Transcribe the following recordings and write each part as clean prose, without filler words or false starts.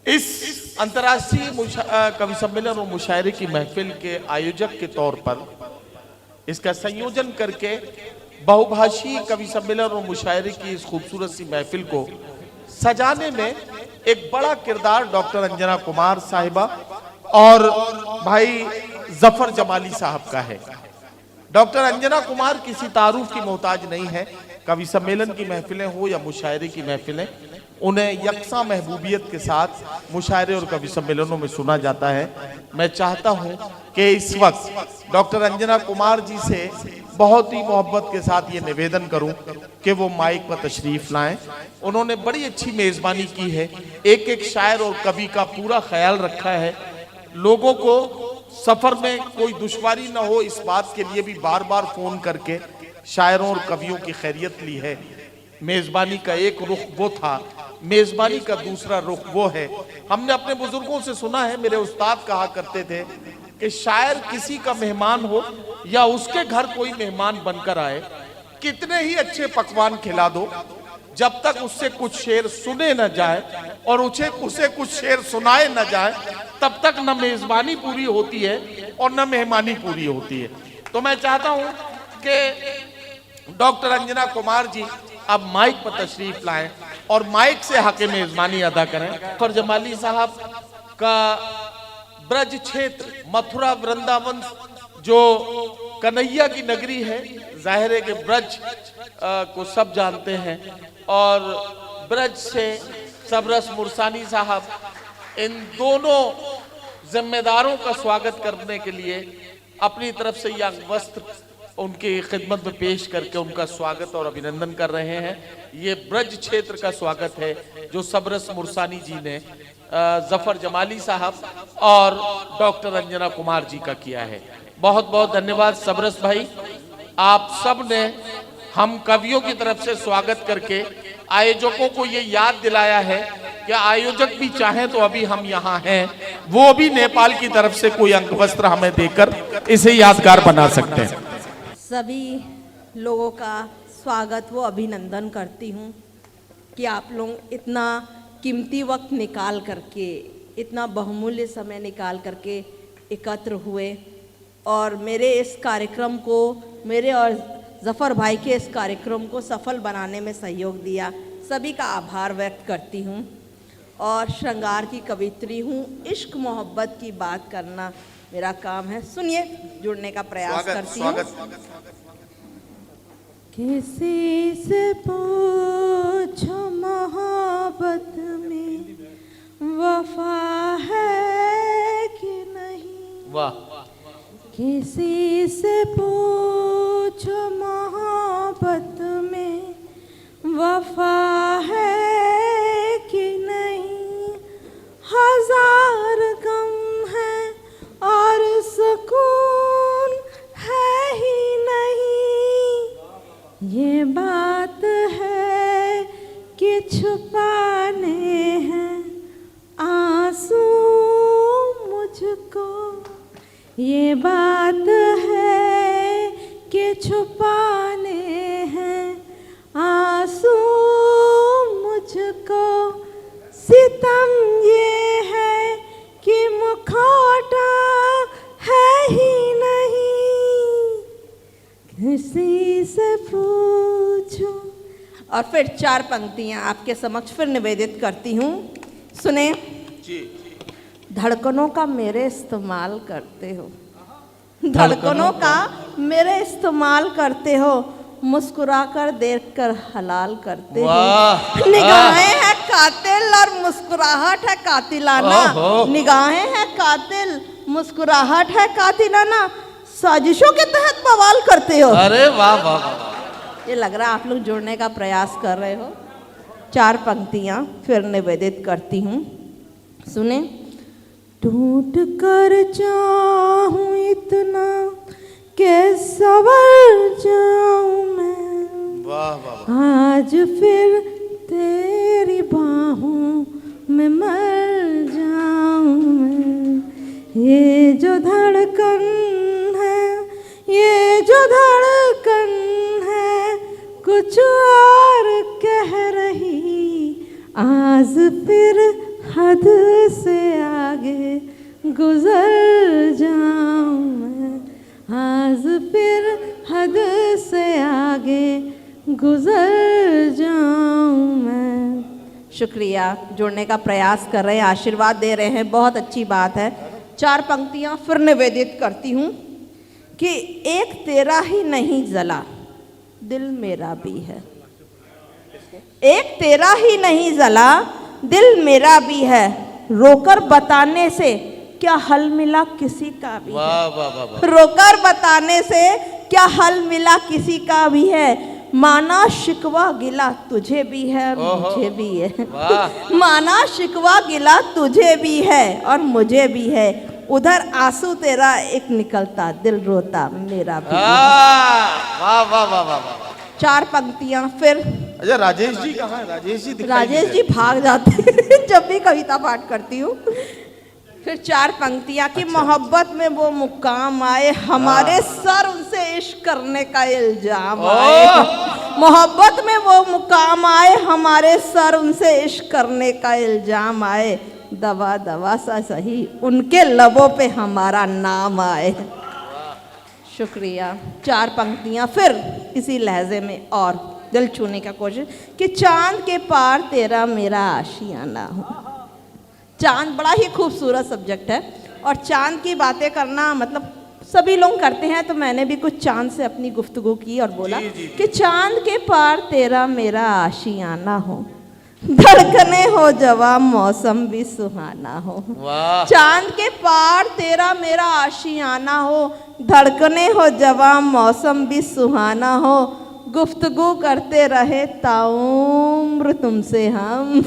इस अंतर्राष्ट्रीय कवि सम्मेलन और मुशायरे की महफिल के आयोजक के तौर पर इसका संयोजन करके बहुभाषीय कवि सम्मेलन और मुशायरे की इस खूबसूरत सी महफिल को सजाने में एक बड़ा किरदार डॉक्टर अंजना कुमार साहिबा और भाई जफर जमाली साहब का है। डॉक्टर अंजना कुमार किसी तारुफ की मोहताज नहीं है। कवि सम्मेलन की महफिलें हो या मुशायरे की महफिलें, उन्हें यकसा महबूबियत के साथ मुशायरे और कवि सम्मेलनों में सुना जाता है। मैं चाहता हूं कि इस वक्त डॉक्टर अंजना कुमार जी से बहुत ही मोहब्बत के साथ ये निवेदन करूं कि वो माइक पर तशरीफ लाएं। उन्होंने बड़ी अच्छी मेज़बानी की है, एक एक शायर और कवि का पूरा ख्याल रखा है। लोगों को सफ़र में कोई दुश्वारी ना हो इस बात के लिए भी बार बार फ़ोन करके शायरों और कवियों की खैरियत ली है। मेज़बानी का एक रुख वो था, मेज़बानी का दूसरा रुख वो है। हमने अपने बुजुर्गों से सुना है, मेरे उस्ताद कहा करते थे कि शायर किसी का मेहमान हो या उसके घर कोई मेहमान बनकर आए, कितने ही अच्छे पकवान खिला दो, जब तक उससे कुछ शेर सुने न जाए और उसे कुछ शेर सुनाए न जाए, तब तक न मेज़बानी पूरी होती है और न मेहमानी पूरी होती है। तो मैं चाहता हूं कि डॉक्टर अंजना कुमार जी अब माइक पर तशरीफ लाएं और माइक से हक़ मेज़बानी अदा करें। जफर जमाली साहब का ब्रज क्षेत्र, मथुरा, वृंदावन जो कन्हैया की नगरी है, जाहिर है कि ब्रज को सब जानते हैं। और ब्रज से सबरस मुरसानी साहब, इन दोनों जिम्मेदारों का स्वागत करने के लिए अपनी तरफ से यह वस्त्र उनकी खिदमत में पेश करके उनका स्वागत और अभिनंदन कर रहे हैं। ये ब्रज क्षेत्र का स्वागत है जो सबरस मुरसानी जी ने जफर जमाली साहब और डॉक्टर अंजना कुमार जी का किया है। बहुत बहुत धन्यवाद सबरस भाई, आप सब ने हम कवियों की तरफ से स्वागत करके आयोजकों को ये याद दिलाया है कि आयोजक भी चाहें तो अभी हम यहाँ हैं, वो भी नेपाल की तरफ से कोई अंक वस्त्र हमें देकर इसे यादगार बना सकते हैं। सभी लोगों का स्वागत व अभिनंदन करती हूँ कि आप लोग इतना कीमती वक्त निकाल करके, इतना बहुमूल्य समय निकाल करके एकत्र हुए और मेरे इस कार्यक्रम को, मेरे और जफ़र भाई के इस कार्यक्रम को सफल बनाने में सहयोग दिया। सभी का आभार व्यक्त करती हूँ। और श्रृंगार की कवित्री हूँ, इश्क मोहब्बत की बात करना मेरा काम है। सुनिए, जुड़ने का प्रयास करती हूँ। किसी से पूछो मोहब्बत में वफा है कि नहीं, वाह। किसी से पूछो मोहब्बत में वफा है कि नहीं, हजार गम है और सुकून है ही नहीं, ये बात है कि छुपाने हैं आंसू मुझको, ये बात है कि छुपाने हैं आंसू मुझको, सितम ये है कि मुखौटा है ही नहीं, किसी से पूछो। और फिर 4 पंक्तियां आपके समक्ष फिर निवेदित करती हूँ, सुने। धड़कनों का मेरे इस्तेमाल करते हो, धड़कनों का मेरे इस्तेमाल करते हो, मुस्कुराकर देखकर हलाल करते हो। निगाहें हैं कातिल और मुस्कुराहट है कातिलाना, निगाहें हैं कातिल, मुस्कुराहट है कातिलाना, साजिशों के तहत बवाल करते हो। अरे वाह वाह वाह। ये लग रहा है आप लोग जुड़ने का प्रयास कर रहे हो। 4 पंक्तियां फिर निवेदित करती हूँ, सुने। टूट कर चाहूं इतना के सवर जाऊं मैं, वाह वाह। आज फिर तेरी बाहों में मर जाऊं मैं, ये जो धड़कन है, ये जो धड़कन है, कुछ और कह रही, आज फिर हद से आगे गुजर जाऊं मैं, आज फिर हद से आगे गुजर जाऊं मैं। शुक्रिया, जुड़ने का प्रयास कर रहे हैं, आशीर्वाद दे रहे हैं, बहुत अच्छी बात है। 4 पंक्तियां फिर निवेदित करती हूँ कि एक तेरा ही नहीं जला, दिल मेरा भी है। एक तेरा ही नहीं जला, दिल मेरा भी है, रोकर बताने से क्या हल मिला किसी का भी वाह है। वाह वाह वाह। रोकर बताने से क्या हल मिला किसी का भी है, माना शिकवा गिला तुझे भी है और मुझे भी है। वाह। माना शिकवा गिला तुझे भी है और मुझे भी है, उधर आंसू तेरा एक निकलता, दिल रोता मेरा भी है। वाह वाह वाह वाह वाह। 4 पंक्तियां फिर। अच्छा, राजेश जी कहाँ है? राजेश जी दिखाई नहीं राजेश दे जी भाग जाते हैं जब भी कविता पाठ करती हूँ। फिर 4 पंक्तियां कि मोहब्बत में वो मुकाम आए, हमारे सर उनसे इश्क करने का इल्जाम आए। मोहब्बत में वो मुकाम आए, हमारे सर उनसे इश्क करने का इल्जाम आए, दवा दवा सा सही उनके लबों पे हमारा नाम आए। शुक्रिया। 4 पंक्तियां फिर इसी लहजे में और दिल छूने का कोशिश कि चांद के पार तेरा मेरा आशियाना हो। चांद बड़ा ही खूबसूरत सब्जेक्ट है और चांद की बातें करना मतलब सभी लोग करते हैं, तो मैंने भी कुछ चांद से अपनी गुफ्तगू की और बोला कि चांद के पार तेरा मेरा आशियाना हो, धड़कने हो जवा मौसम भी सुहाना हो। वाह। चांद के पार तेरा मेरा आशियाना हो, धड़कने हो जवा मौसम भी सुहाना हो, गुफ्तगू करते रहे ताउम्र तुमसे हम,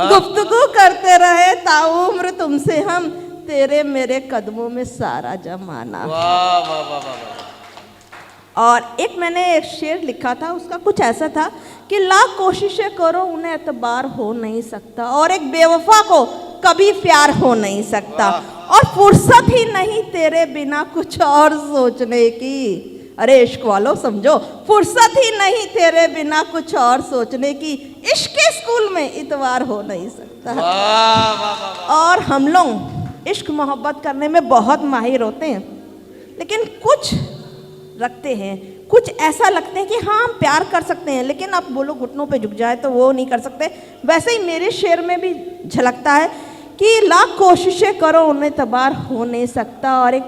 गुफ्तगू करते रहे ताउम्र तुमसे हम, तेरे मेरे कदमों में सारा जमाना। वाह वाह वाह वाह। और एक मैंने एक शेर लिखा था, उसका कुछ ऐसा था कि लाख कोशिशें करो उन्हें एतबार हो नहीं सकता, और एक बेवफा को कभी प्यार हो नहीं सकता, और फुर्सत ही नहीं तेरे बिना कुछ और सोचने की। अरे इश्क वालों समझो, फुर्सत ही नहीं तेरे बिना कुछ और सोचने की, इश्क के स्कूल में इतवार हो नहीं सकता। वाह वाह वाह। और हम लोग इश्क मोहब्बत करने में बहुत माहिर होते हैं, लेकिन कुछ रखते हैं, कुछ ऐसा लगते हैं कि हाँ हम प्यार कर सकते हैं, लेकिन आप बोलो घुटनों पे झुक जाए तो वो नहीं कर सकते। वैसे ही मेरे शेर में भी झलकता है कि लाख कोशिशें करो उन्हें तबार हो नहीं सकता, और एक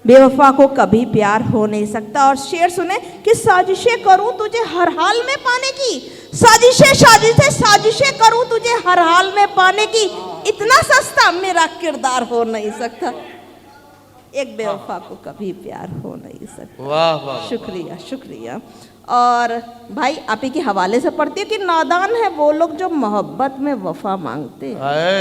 बेवफा को कभी प्यार हो नहीं सकता। और शेर सुने कि साजिशें करूं तुझे हर हाल में पाने की, साजिशें करूं तुझे हर हाल में पाने की, इतना सस्ता मेरा किरदार हो नहीं सकता, एक बेवफा को कभी प्यार हो नहीं सकता। वाह वाह। शुक्रिया शुक्रिया। और भाई आप ही के हवाले से पढ़ती हूँ कि नादान है वो लोग जो मोहब्बत में वफा मांगते हैं।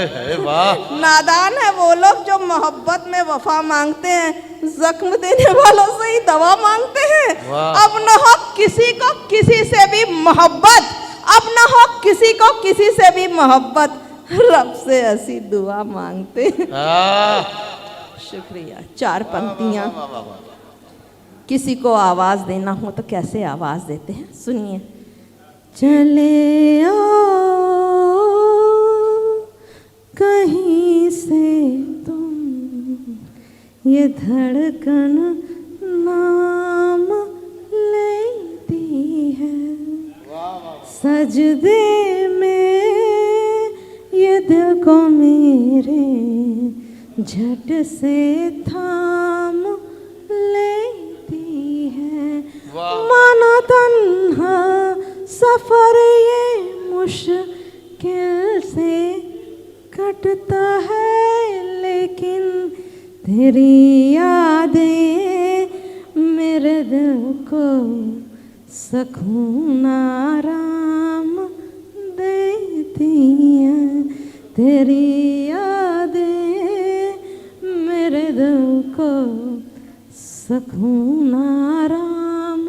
है वाह। नादान है वो लोग जो मोहब्बत में वफा मांगते हैं, जख्म देने वालों से ही दवा मांगते हैं। अब न हो किसी को किसी से भी मोहब्बत, अब न हो किसी को किसी से भी मोहब्बत, रब से ऐसी दुआ मांगते हैं। शुक्रिया। 4 पंक्तियां। किसी को आवाज देना हो तो कैसे आवाज देते हैं, सुनिए। चले आओ कहीं से तुम, ये धड़कन नाम लेती है, सजदे में ये दिल को मेरे झट से थाम लेती है। माना तन्हा सफर ये मुश्किल से कटता है, लेकिन तेरी यादें मेरे दिल को सुकून आराम देती हैं, तेरी यादें मेरे दिल को सुकून आराम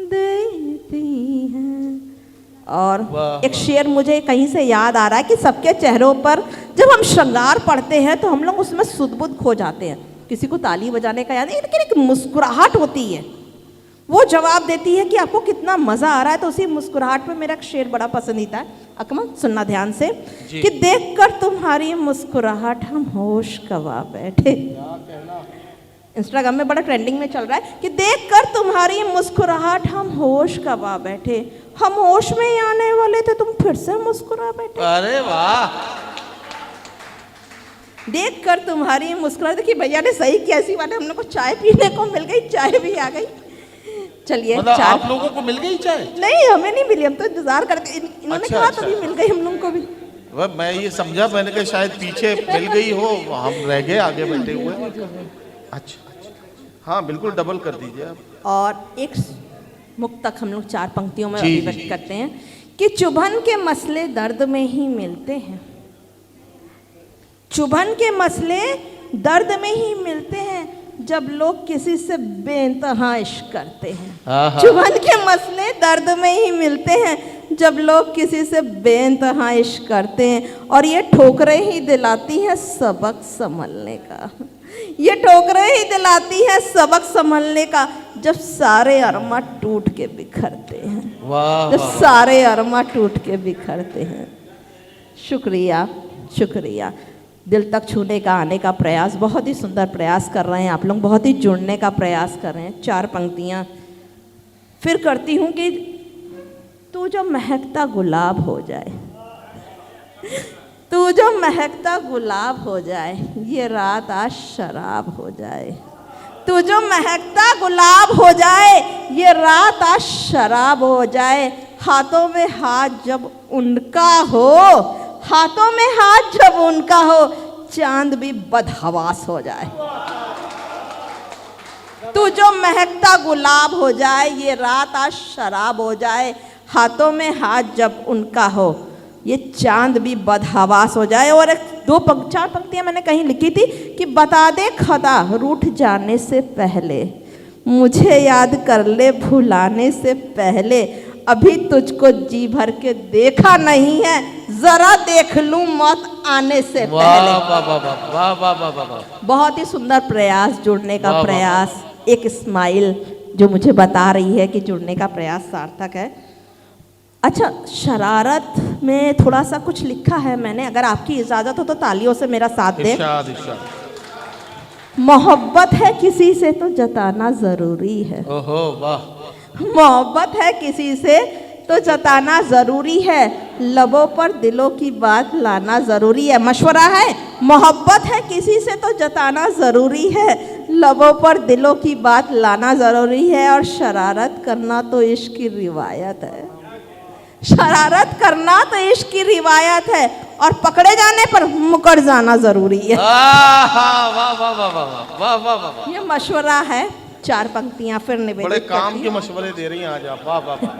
देती हैं। और एक शेर मुझे कहीं से याद आ रहा है कि सबके चेहरों पर जब हम श्रृंगार पढ़ते हैं तो हम लोग उसमें सुध बुध खो जाते हैं। किसी को ताली बजाने का याद नहीं, लेकिन एक मुस्कुराहट होती है, वो जवाब देती है कि आपको कितना मज़ा आ रहा है। तो उसी मुस्कुराहट पे मेरा एक शेर बड़ा पसंदीदा है, अकमल सुनना ध्यान से, कि देखकर तुम्हारी मुस्कुराहट हम होश गवा बैठे। इंस्टाग्राम में बड़ा ट्रेंडिंग में चल रहा है कि देखकर तुम्हारी मुस्कुराहट हम होश गवा बैठे, हम होश में ही आने वाले थे, तुम फिर से मुस्कुरा बैठे। अरे वाह, देखकर तुम्हारी मुस्कुराहट, देखिए भैया ने सही किया, ऐसी बात है, हम लोग को चाय पीने को मिल गई, चाय भी आ गई। चलिए मतलब चाय आप लोगों को मिल गई चाय? नहीं, हमें नहीं मिली, हम तो इंतजार करके इन्होंने अच्छा, कहा अच्छा। तभी मिल गई हम लोगों को भी। वह मैं ये समझा, मैंने कहा शायद पीछे मिल गई हो, हम रह गए आगे बैठे हुए। अच्छा, हाँ बिल्कुल, डबल कर दीजिए आप। और एक मुक्तक हम लोग 4 पंक्तियों में जी, अभिव्यक्त जी। करते हैं कि चुभन के मसले दर्द में ही मिलते हैं, चुभन के मसले दर्द में ही मिलते हैं, जब लोग किसी से बेइंतहा इश्क करते हैं। चुभन के मसले दर्द में ही मिलते हैं, जब लोग किसी से बेइंतहा इश्क करते हैं। और ये ठोकरें ही दिलाती हैं सबक संभलने का, ये ठोकरें ही दिलाती हैं सबक संभलने का, जब सारे अरमा टूट के बिखरते हैं। वाह, जब सारे अरमा टूट के बिखरते हैं। शुक्रिया, शुक्रिया। दिल तक छूने का आने का प्रयास, बहुत ही सुंदर प्रयास कर रहे हैं आप लोग, बहुत ही जुड़ने का प्रयास कर रहे हैं। 4 पंक्तियाँ फिर करती हूँ कि तू जो महकता गुलाब हो जाए, तू जो महकता गुलाब हो जाए, ये रात आज शराब हो जाए। तू जो महकता गुलाब हो जाए, ये रात आज शराब हो जाए। हाथों में हाथ जब उनका हो, हाथों में हाथ जब उनका हो, चांद भी बदहवास हो जाए। तू जो महकता गुलाब हो जाए, ये रात आज शराब हो जाए। हाथों में हाथ जब उनका हो, ये चांद भी बदहवास हो जाए। और 4 पंक्तियां मैंने कहीं लिखी थी कि बता दे खुदा रूठ जाने से पहले, मुझे याद कर ले भुलाने से पहले, अभी तुझको जी भर के देखा नहीं है, जरा देख लूं मौत आने से वाह पहले। वाह वाह वाह वाह वाह वाह वाह। बहुत ही सुंदर प्रयास, जुड़ने का वाह, वाह, प्रयास, एक स्माइल जो मुझे बता रही है कि जुड़ने का प्रयास सार्थक है। अच्छा, शरारत में थोड़ा सा कुछ लिखा है मैंने, अगर आपकी इजाज़त हो तो तालियों से मेरा साथ दें। इरशाद, इरशाद। मोहब्बत है किसी से तो जताना ज़रूरी है, ओहो वाह, मोहब्बत है किसी से तो जताना ज़रूरी है, लबों पर दिलों की बात लाना ज़रूरी है। मशवरा है, मोहब्बत है किसी से तो जताना ज़रूरी है, लबों पर दिलों की बात लाना ज़रूरी है। और शरारत करना तो इश्क की रिवायत है, शरारत करना तो इश्क की रिवायत है, और पकड़े जाने पर मुकर जाना ज़रूरी है। वाह वाह वाह वाह वाह वाह वाह वाह। ये मशवरा है। 4 पंक्तियां फिर बड़े निवेदित काम करती के हूँ। मशवरे दे रही हैं आज आप। वाह वाह वाह।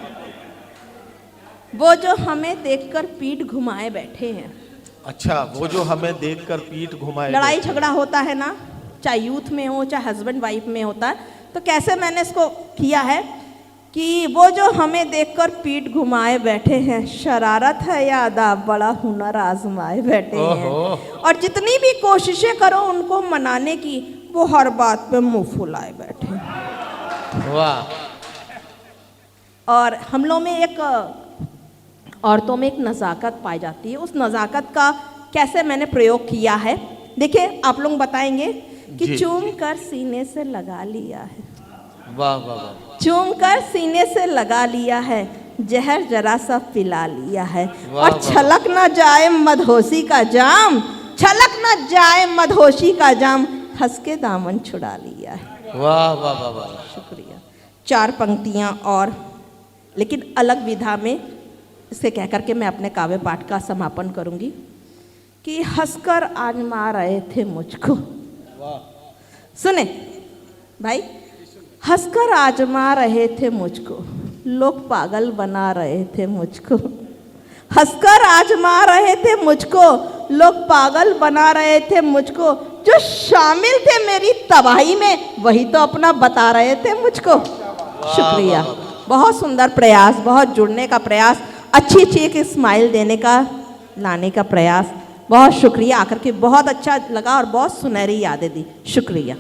वो जो हमें देखकर पीठ घुमाए बैठे हैं, अच्छा, वो जो हमें देखकर पीठ घुमाए, लड़ाई झगड़ा होता है ना, चाहे यूथ में हो चाहे हस्बैंड वाइफ में होता है, तो कैसे मैंने इसको किया है कि वो जो हमें देखकर पीठ घुमाए बैठे हैं, शरारत है या अदाब, बड़ा हुनर आजमाए बैठे हैं। और जितनी भी कोशिशें करो उनको मनाने की, वो हर बात पे मुंह फुलाए बैठे हैं। वाह। और हम लोग में एक, औरतों में एक नज़ाकत पाई जाती है, उस नज़ाकत का कैसे मैंने प्रयोग किया है, देखिए आप लोग बताएंगे कि चूम कर सीने से लगा लिया है। वाह वाह वाह। चूम कर सीने से लगा लिया है, जहर जरा सा पिला लिया है। और छलक न जाए मदहोशी का जाम, छलक न जाए मदहोशी का जाम, हंस के दामन छुड़ा लिया है। वाह वाह वाह वाह। शुक्रिया। 4 पंक्तियां और, लेकिन अलग विधा में, इसे कह करके मैं अपने काव्य पाठ का समापन करूंगी कि हंसकर आजमा रहे थे मुझको। सुने भाई, हंसकर आजमा रहे थे मुझको, लोग पागल बना रहे थे मुझको। हंसकर आजमा रहे थे मुझको, लोग पागल बना रहे थे मुझको। जो शामिल थे मेरी तबाही में, वही तो अपना बता रहे थे मुझको। शुक्रिया। बहुत सुंदर प्रयास, बहुत जुड़ने का प्रयास, अच्छी एक स्माइल देने का, लाने का प्रयास। बहुत शुक्रिया, आकर के बहुत अच्छा लगा और बहुत सुनहरी यादें दी। शुक्रिया।